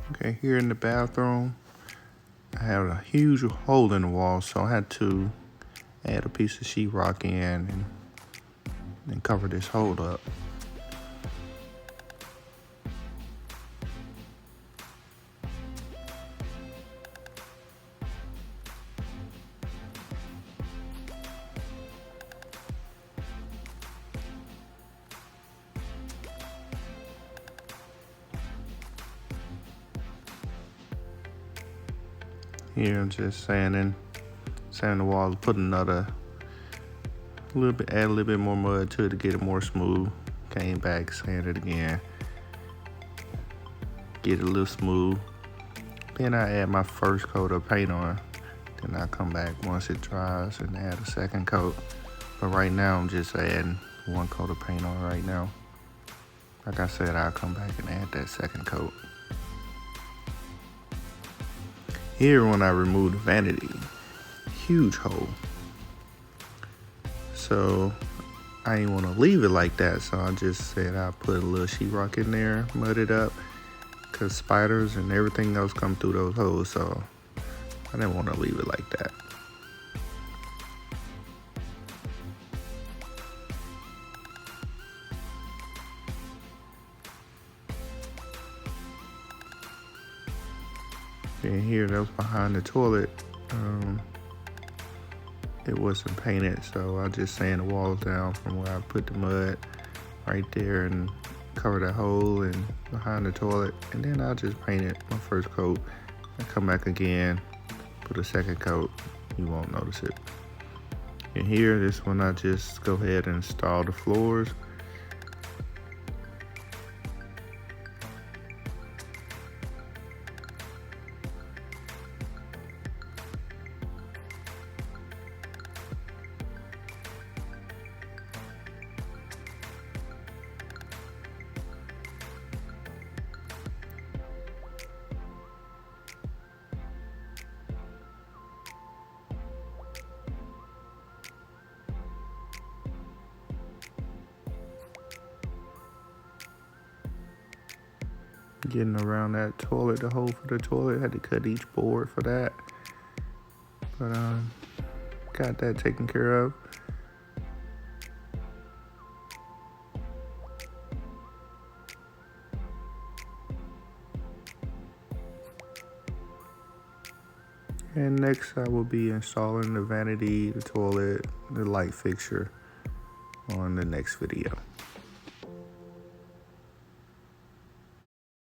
Okay, here in the bathroom, I have a huge hole in the wall, so I had to add a piece of sheetrock in and cover this hole up. Here I'm just sanding the walls, put add a little bit more mud to it to get it more smooth. Came back, sand it again, get it a little smooth. Then I add my first coat of paint on. Then I come back once it dries and add a second coat. But right now I'm just adding one coat of paint on right now. Like I said, I'll come back and add that second coat. Here when I remove the vanity, huge hole. So I didn't want to leave it like that, so I just said I'll put a little sheetrock in there, mud it up, because spiders and everything else come through those holes, so I didn't want to leave it like that. And here, that was behind the toilet. It wasn't painted, so I just sand the walls down from where I put the mud right there and cover the hole and behind the toilet. And then I'll just paint it my first coat. I come back again, put a second coat. You won't notice it. And here, this one, I just go ahead and install the floors. Getting around that toilet, the hole for the toilet, had to cut each board for that. But got that taken care of. And next I will be installing the vanity, the toilet, the light fixture on the next video.